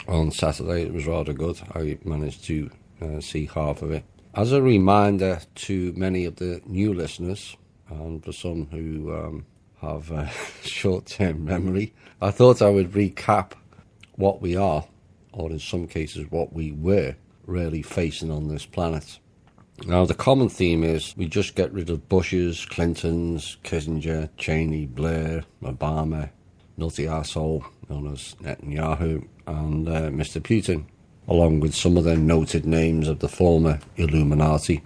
on Saturday. It was rather good. I managed to see half of it. As a reminder to many of the new listeners, and for some who have a short-term memory, I thought I would recap what we are, or in some cases what we were, really facing on this planet. Now, the common theme is we just get rid of Bushes, Clintons, Kissinger, Cheney, Blair, Obama, nutty arsehole known as Netanyahu, and Mr. Putin, along with some of the noted names of the former Illuminati,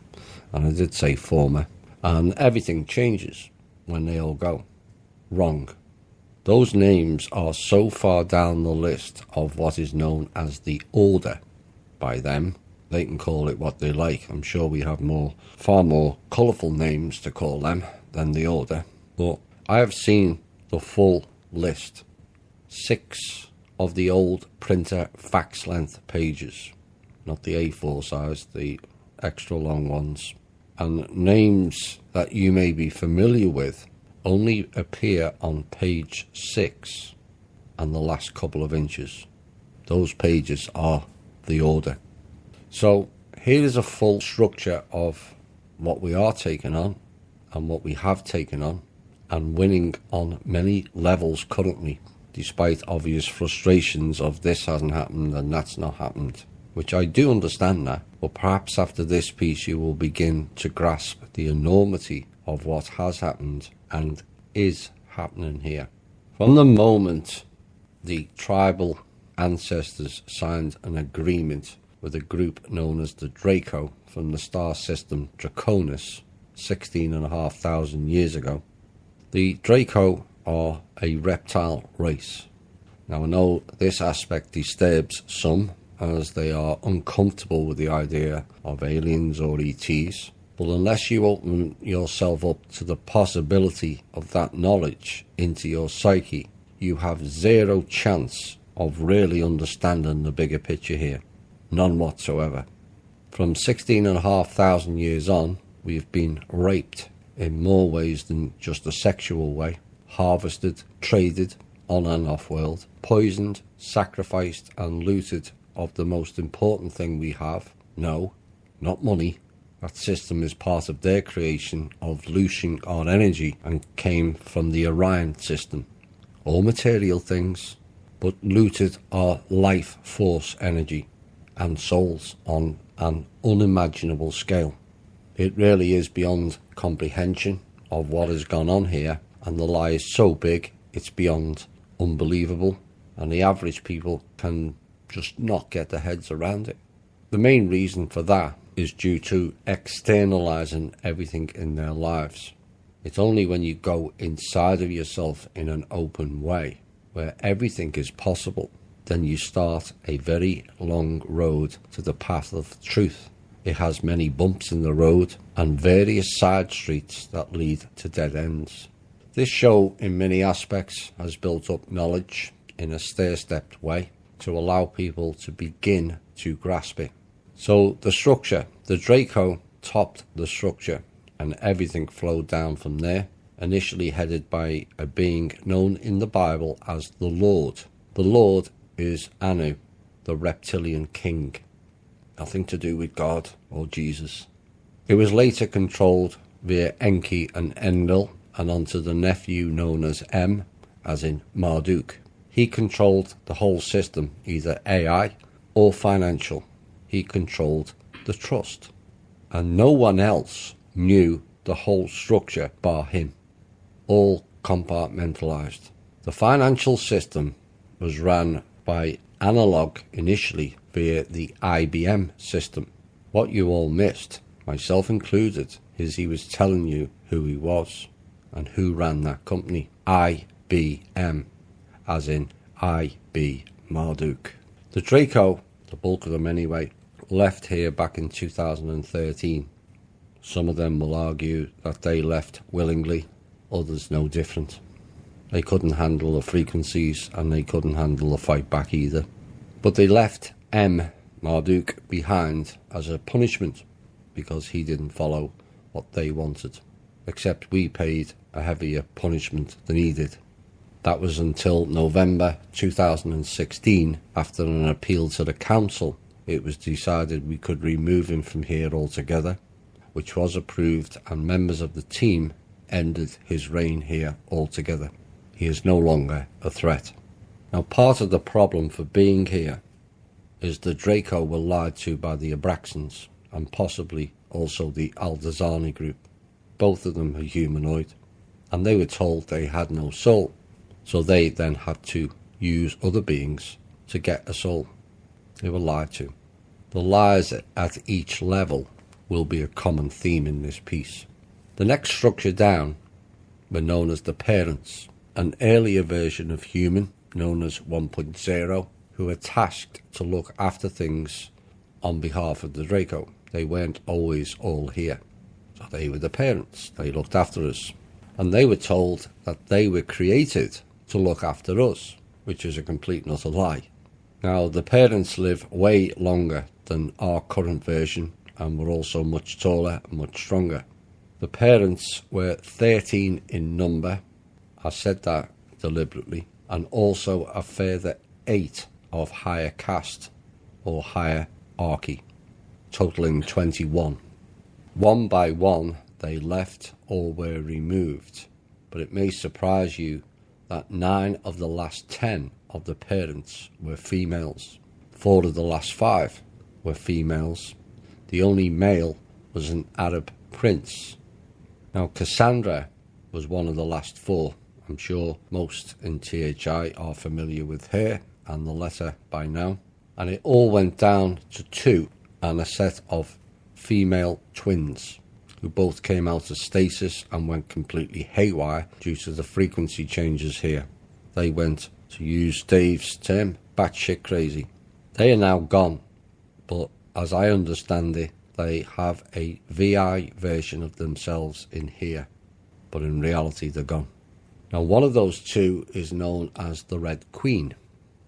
and I did say former, and everything changes when they all go. Wrong. Those names are so far down the list of what is known as the Order by them. They can call it what they like. I'm sure we have far more colourful names to call them than the Order. But I have seen the full list. 6 of the old printer fax length pages. Not the A4 size, the extra long ones. And names that you may be familiar with only appear on page 6 and the last couple of inches. Those pages are the Order. So here is a full structure of what we are taking on and what we have taken on and winning on many levels currently, despite obvious frustrations of this hasn't happened and that's not happened, which I do understand that, but perhaps after this piece you will begin to grasp the enormity of what has happened and is happening here. From the moment the tribal ancestors signed an agreement with a group known as the Draco from the star system Draconis 16,500 years ago. The Draco are a reptile race. Now I know this aspect disturbs some as they are uncomfortable with the idea of aliens or ETs, but unless you open yourself up to the possibility of that knowledge into your psyche, you have zero chance of really understanding the bigger picture here. None whatsoever. From 16,500 years on, we've been raped in more ways than just a sexual way, harvested, traded, on and off world, poisoned, sacrificed and looted of the most important thing we have. No, not money. That system is part of their creation of looting our energy and came from the Orion system. All material things, but looted our life force energy and souls on an unimaginable scale. It really is beyond comprehension of what has gone on here, and the lie is so big it's beyond unbelievable, and the average people can just not get their heads around it. The main reason for that is due to externalizing everything in their lives. It's only when you go inside of yourself in an open way, where everything is possible, then you start a very long road to the path of truth. It has many bumps in the road and various side streets that lead to dead ends. This show, in many aspects, has built up knowledge in a stair-stepped way to allow people to begin to grasp it. So the structure, the Draco topped the structure and everything flowed down from there, initially headed by a being known in the Bible as the Lord. The Lord is Anu, the reptilian king. Nothing to do with God or Jesus. It was later controlled via Enki and Enlil and onto the nephew known as M, as in Marduk. He controlled the whole system, either AI or financial. He controlled the trust. And no one else knew the whole structure bar him. All compartmentalized. The financial system was run by analog initially via the IBM system. What you all missed, myself included, is he was telling you who he was and who ran that company. IBM, as in I.B. Marduk. The Draco, the bulk of them anyway, left here back in 2013. Some of them will argue that they left willingly, others no different. They couldn't handle the frequencies and they couldn't handle the fight back either. But they left M. Marduk behind as a punishment because he didn't follow what they wanted. Except we paid a heavier punishment than he did. That was until November 2016, after an appeal to the council, it was decided we could remove him from here altogether, which was approved, and members of the team ended his reign here altogether. He is no longer a threat. Now, part of the problem for being here is the Draco were lied to by the Abraxans, and possibly also the Aldazani group. Both of them are humanoid, and they were told they had no soul. So they then had to use other beings to get a soul. They were lied to. The lies at each level will be a common theme in this piece. The next structure down were known as the parents, an earlier version of human known as 1.0, who were tasked to look after things on behalf of the Draco. They weren't always all here. So they were the parents. They looked after us. And they were told that they were created to look after us, which is a complete and utter lie. Now, the parents live way longer than our current version, and were also much taller and much stronger. The parents were 13 in number. I said that deliberately. And also a further 8 of higher caste or hierarchy, totaling 21. One by one, they left or were removed. But it may surprise you that 9 of the last 10 of the parents were females. 4 of the last 5 were females. The only male was an Arab prince. Now, Cassandra was one of the last 4. I'm sure most in THI are familiar with her and the letter by now. And it all went down to 2 and a set of female twins, who both came out of stasis and went completely haywire due to the frequency changes here. They went, to use Dave's term, batshit crazy. They are now gone, but as I understand it, they have a VI version of themselves in here, but in reality they're gone. Now, one of those 2 is known as the Red Queen.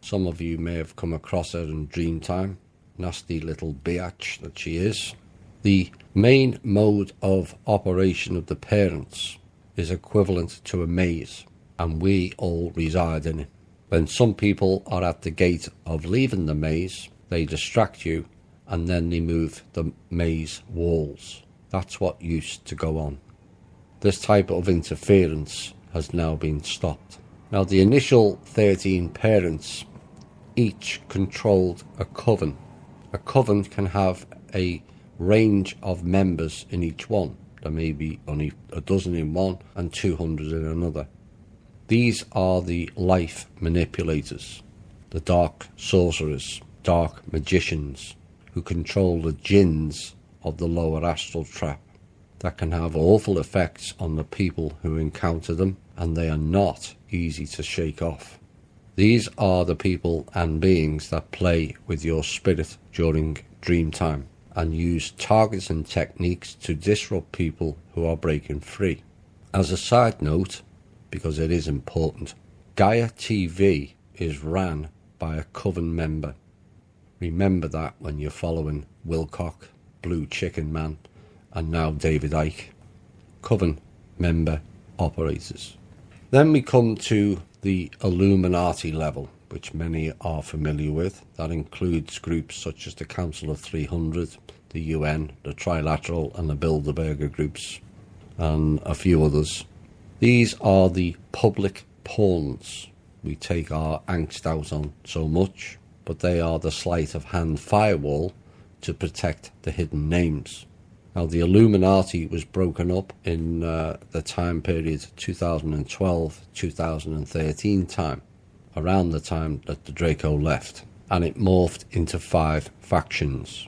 Some of you may have come across her in Dreamtime. Nasty little biatch that she is. The main mode of operation of the parents is equivalent to a maze, and we all reside in it. When some people are at the gate of leaving the maze, they distract you, and then they move the maze walls. That's what used to go on. This type of interference has now been stopped. Now, the initial 13 parents each controlled a coven. A coven can have a range of members in each one. There may be only a dozen in one and 200 in another. These are the life manipulators, the dark sorcerers, dark magicians, who control the jinns of the lower astral trap, that can have awful effects on the people who encounter them, and they are not easy to shake off. These are the people and beings that play with your spirit during dream time and use targets and techniques to disrupt people who are breaking free. As a side note, because it is important, Gaia TV is ran by a coven member. Remember that when you're following Wilcock, Blue Chicken Man, and now David Icke. Coven member operators. Then we come to the Illuminati level, which many are familiar with. That includes groups such as the Council of 300, the UN, the Trilateral and the Bilderberger groups, and a few others. These are the public pawns we take our angst out on so much, but they are the sleight of hand firewall to protect the hidden names. Now, the Illuminati was broken up in the time period 2012-2013 time, around the time that the Draco left, and it morphed into 5 factions,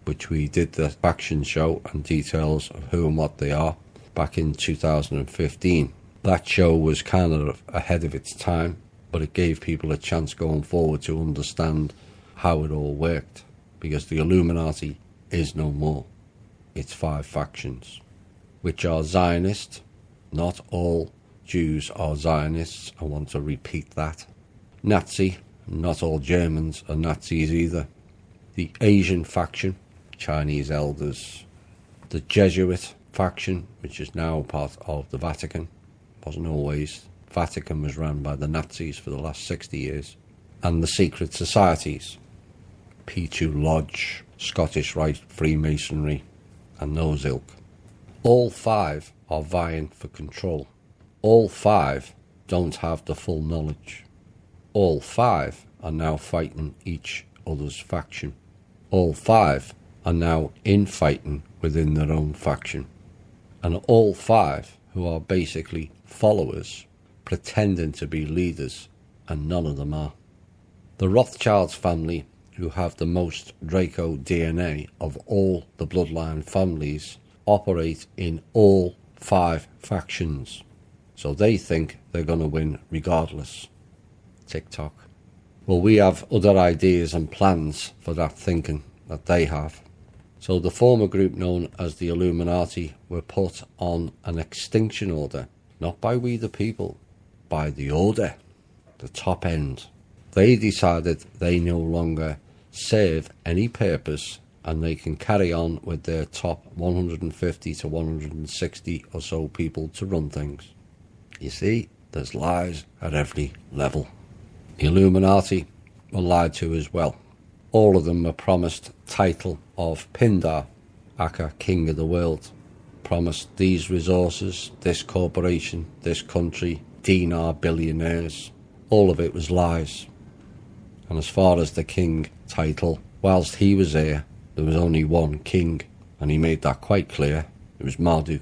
which we did the faction show and details of who and what they are back in 2015. That show was kind of ahead of its time, but it gave people a chance going forward to understand how it all worked, because the Illuminati is no more. It's 5 factions, which are Zionist. Not all Jews are Zionists. I want to repeat that. Nazi. Not all Germans are Nazis either. The Asian faction, Chinese elders. The Jesuit faction, which is now part of the Vatican. Wasn't always. Vatican was run by the Nazis for the last 60 years, and the secret societies, P2 Lodge, Scottish Rite, Freemasonry, and those ilk. All five are vying for control. All five don't have the full knowledge. All five are now fighting each other's faction. All five are now infighting within their own faction. And all five who are basically followers, pretending to be leaders, and none of them are. The Rothschilds family, who have the most Draco DNA of all the bloodline families, operate in all five factions. So they think they're going to win regardless. TikTok. Well, we have other ideas and plans for that thinking that they have. So the former group known as the Illuminati were put on an extinction order, not by we the people, by the order, the top end. They decided they no longer serve any purpose and they can carry on with their top 150 to 160 or so people to run things. You see, there's lies at every level. The Illuminati were lied to as well. All of them were promised title of Pindar, aka King of the World. Promised these resources, this corporation, this country, dinar billionaires. All of it was lies. And as far as the king title, whilst he was there was only one king, and he made that quite clear. It was Marduk.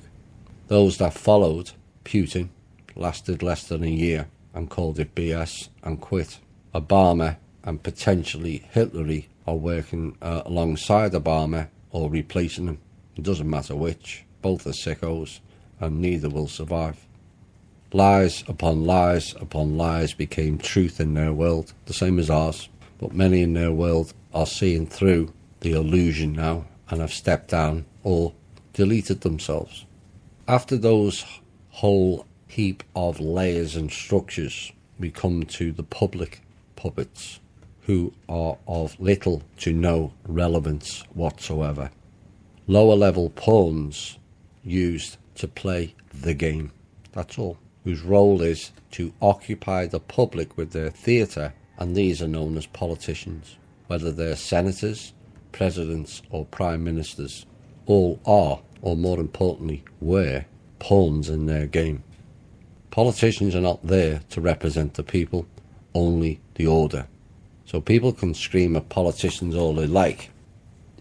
Those that followed Putin lasted less than a year and called it BS and quit. Obama and potentially Hitler are working alongside Obama or replacing him. It doesn't matter which. Both are sickos, and neither will survive. Lies upon lies upon lies became truth in their world, the same as ours. But many in their world are seeing through the illusion now and have stepped down or deleted themselves. After those whole heap of layers and structures, we come to the public puppets, who are of little to no relevance whatsoever. Lower level pawns used to play the game, that's all, whose role is to occupy the public with their theatre, and these are known as politicians. Whether they're senators, presidents or prime ministers, all are, or more importantly were, pawns in their game. Politicians are not there to represent the people, only the order. So people can scream at politicians all they like.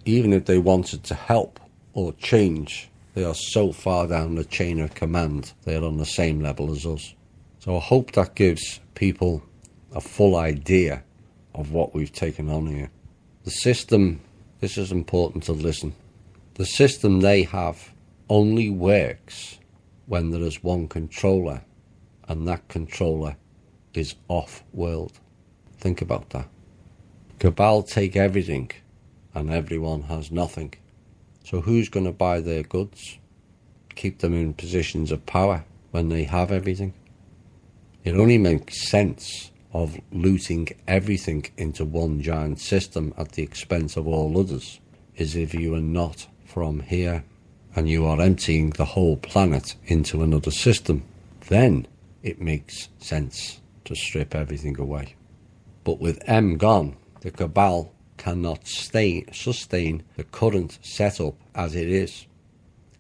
Even if they wanted to help or change, they are so far down the chain of command, they are on the same level as us. So I hope that gives people a full idea of what we've taken on here. The system, this is important to listen, the system they have only works when there is one controller, and that controller is off-world. Think about that. Cabal take everything, and everyone has nothing. So who's going to buy their goods? Keep them in positions of power when they have everything? It only makes sense of looting everything into one giant system at the expense of all others, is if you are not from here and you are emptying the whole planet into another system. Then it makes sense to strip everything away. But with M gone, the cabal cannot sustain the current setup as it is.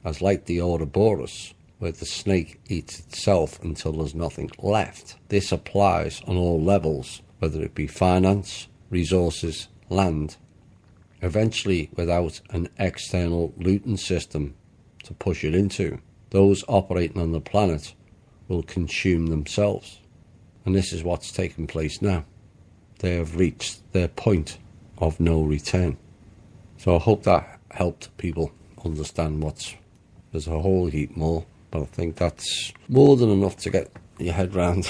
As like the Ouroboros, where the snake eats itself until there's nothing left. This applies on all levels, whether it be finance, resources, land. Eventually, without an external looting system to push it into, those operating on the planet will consume themselves. And this is what's taking place now. They have reached their point of no return. So I hope that helped people understand there's a whole heap more, but I think that's more than enough to get your head round.